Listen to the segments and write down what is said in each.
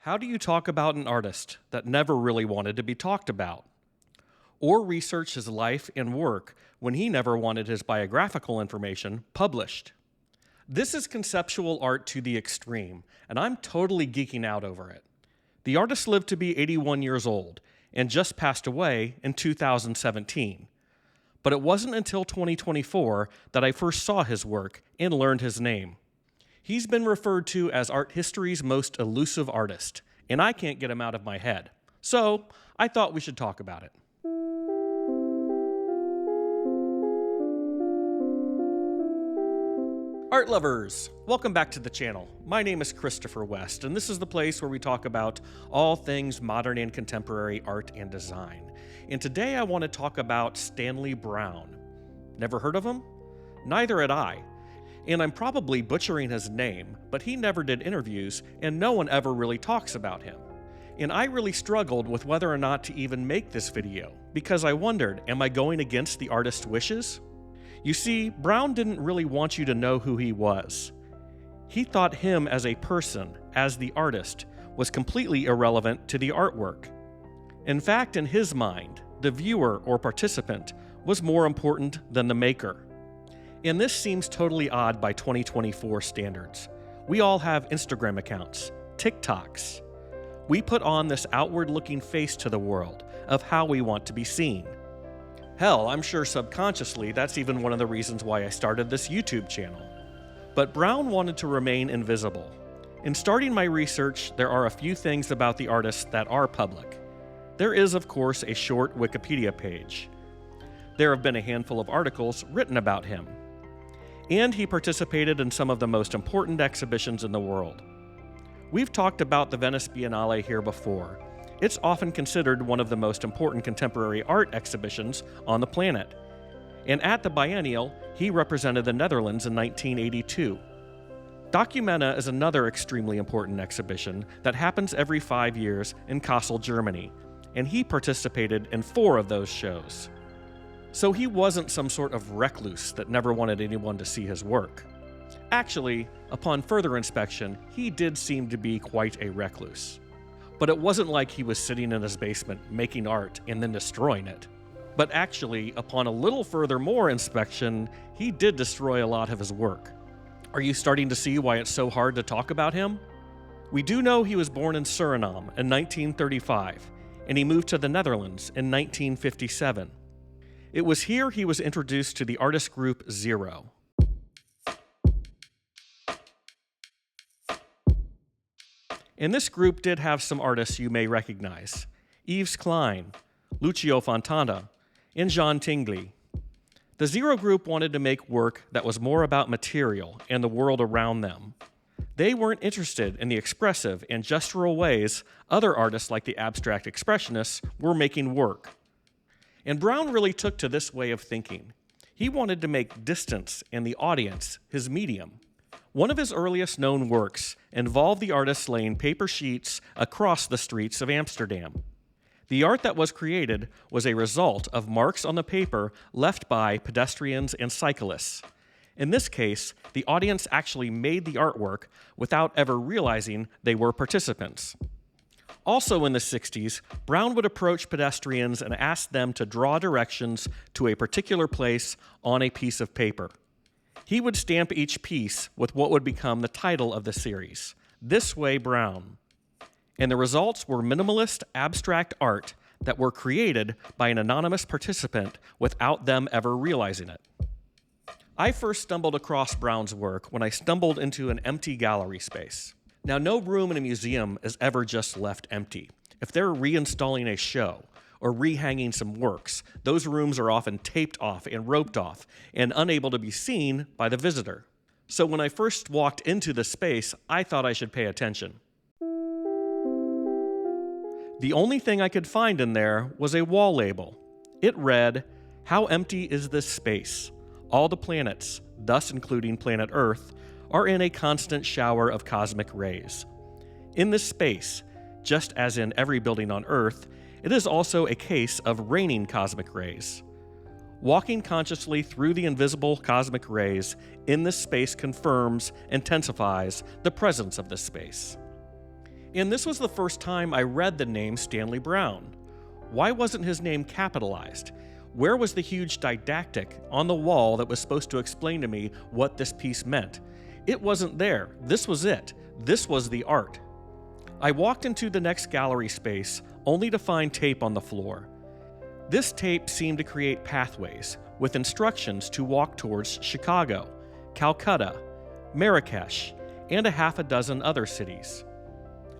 How do you talk about an artist that never really wanted to be talked about? Or research his life and work when he never wanted his biographical information published? This is conceptual art to the extreme, and I'm totally geeking out over it. The artist lived to be 81 years old and just passed away in 2017. But it wasn't until 2024 that I first saw his work and learned his name. He's been referred to as art history's most elusive artist, and I can't get him out of my head. So I thought we should talk about it. Art lovers, welcome back to the channel. My name is Christopher West, and this is the place where we talk about all things modern and contemporary art and design. And today I want to talk about Stanley Brouwn. Never heard of him? Neither had I. And I'm probably butchering his name, but he never did interviews, and no one ever really talks about him. And I really struggled with whether or not to even make this video, because I wondered, am I going against the artist's wishes? You see, Brouwn didn't really want you to know who he was. He thought him as a person, as the artist, was completely irrelevant to the artwork. In fact, in his mind, the viewer or participant was more important than the maker. And this seems totally odd by 2024 standards. We all have Instagram accounts, TikToks. We put on this outward-looking face to the world of how we want to be seen. Hell, I'm sure subconsciously that's even one of the reasons why I started this YouTube channel. But Brouwn wanted to remain invisible. In starting my research, there are a few things about the artist that are public. There is, of course, a short Wikipedia page. There have been a handful of articles written about him. And he participated in some of the most important exhibitions in the world. We've talked about the Venice Biennale here before. It's often considered one of the most important contemporary art exhibitions on the planet. And at the biennial, he represented the Netherlands in 1982. Documenta is another extremely important exhibition that happens every 5 years in Kassel, Germany, and he participated in 4 of those shows. So he wasn't some sort of recluse that never wanted anyone to see his work. Actually, upon further inspection, he did seem to be quite a recluse. But it wasn't like he was sitting in his basement making art and then destroying it. But actually, upon a little further more inspection, he did destroy a lot of his work. Are you starting to see why it's so hard to talk about him? We do know he was born in Suriname in 1935, and he moved to the Netherlands in 1957. It was here he was introduced to the artist group Zero. And this group did have some artists you may recognize: Yves Klein, Lucio Fontana, and Jean Tinguely. The Zero group wanted to make work that was more about material and the world around them. They weren't interested in the expressive and gestural ways other artists like the abstract expressionists were making work. And Brouwn really took to this way of thinking. He wanted to make distance and the audience his medium. One of his earliest known works involved the artist laying paper sheets across the streets of Amsterdam. The art that was created was a result of marks on the paper left by pedestrians and cyclists. In this case, the audience actually made the artwork without ever realizing they were participants. Also in the 60s, Brouwn would approach pedestrians and ask them to draw directions to a particular place on a piece of paper. He would stamp each piece with what would become the title of the series, This Way Brouwn. And the results were minimalist, abstract art that were created by an anonymous participant without them ever realizing it. I first stumbled across Brouwn's work when I stumbled into an empty gallery space. Now, no room in a museum is ever just left empty. If they're reinstalling a show or rehanging some works, those rooms are often taped off and roped off and unable to be seen by the visitor. So when I first walked into the space, I thought I should pay attention. The only thing I could find in there was a wall label. It read, "How empty is this space? All the planets, thus including planet Earth, are in a constant shower of cosmic rays. In this space, just as in every building on Earth, it is also a case of raining cosmic rays. Walking consciously through the invisible cosmic rays in this space confirms, intensifies the presence of this space." And this was the first time I read the name Stanley Brouwn. Why wasn't his name capitalized? Where was the huge didactic on the wall that was supposed to explain to me what this piece meant? It wasn't there. This was it. This was the art. I walked into the next gallery space only to find tape on the floor. This tape seemed to create pathways with instructions to walk towards Chicago, Calcutta, Marrakesh, and a half a dozen other cities.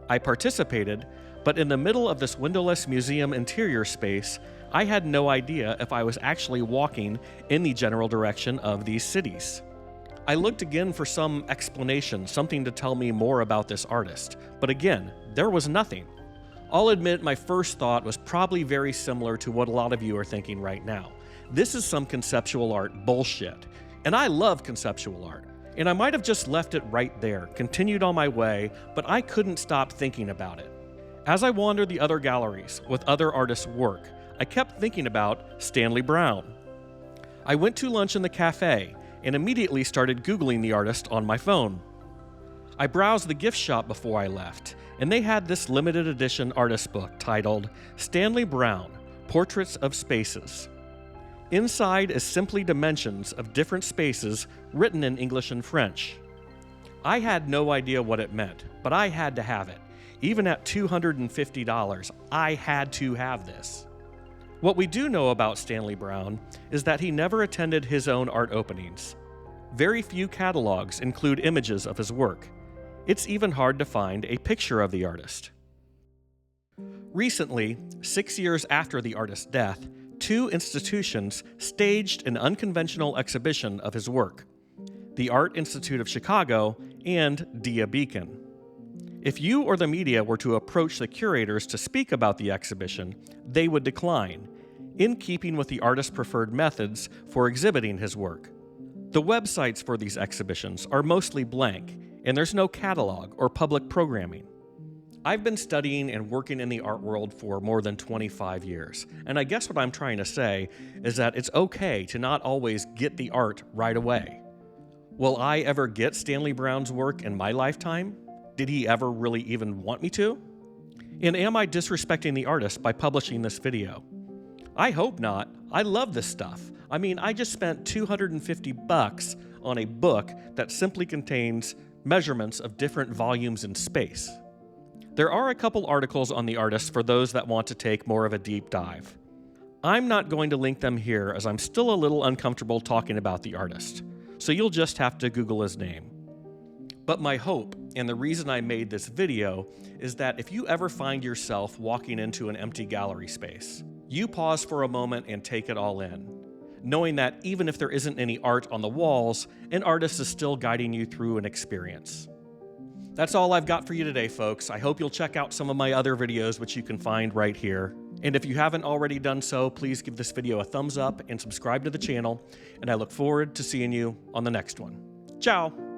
I participated, but in the middle of this windowless museum interior space, I had no idea if I was actually walking in the general direction of these cities. I looked again for some explanation, something to tell me more about this artist, but again, there was nothing. I'll admit my first thought was probably very similar to what a lot of you are thinking right now. This is some conceptual art bullshit. And I love conceptual art. And I might have just left it right there, continued on my way, but I couldn't stop thinking about it. As I wandered the other galleries with other artists' work, I kept thinking about Stanley Brouwn. I went to lunch in the cafe and immediately started Googling the artist on my phone. I browsed the gift shop before I left, and they had this limited edition artist book titled Stanley Brouwn, Portraits of Spaces. Inside is simply dimensions of different spaces written in English and French. I had no idea what it meant, but I had to have it. Even at $250, I had to have this. What we do know about Stanley Brouwn is that he never attended his own art openings. Very few catalogs include images of his work. It's even hard to find a picture of the artist. Recently, 6 years after the artist's death, 2 institutions staged an unconventional exhibition of his work: the Art Institute of Chicago and Dia Beacon. If you or the media were to approach the curators to speak about the exhibition, they would decline, in keeping with the artist's preferred methods for exhibiting his work. The websites for these exhibitions are mostly blank, and there's no catalog or public programming. I've been studying and working in the art world for more than 25 years, and I guess what I'm trying to say is that it's okay to not always get the art right away. Will I ever get Stanley Brouwn's work in my lifetime? Did he ever really even want me to? And am I disrespecting the artist by publishing this video? I hope not. I love this stuff. I mean, I just spent $250 on a book that simply contains measurements of different volumes in space. There are a couple articles on the artist for those that want to take more of a deep dive. I'm not going to link them here as I'm still a little uncomfortable talking about the artist, so you'll just have to Google his name. But my hope, and the reason I made this video, is that if you ever find yourself walking into an empty gallery space, you pause for a moment and take it all in, knowing that even if there isn't any art on the walls, an artist is still guiding you through an experience. That's all I've got for you today, folks. I hope you'll check out some of my other videos, which you can find right here. And if you haven't already done so, please give this video a thumbs up and subscribe to the channel. And I look forward to seeing you on the next one. Ciao!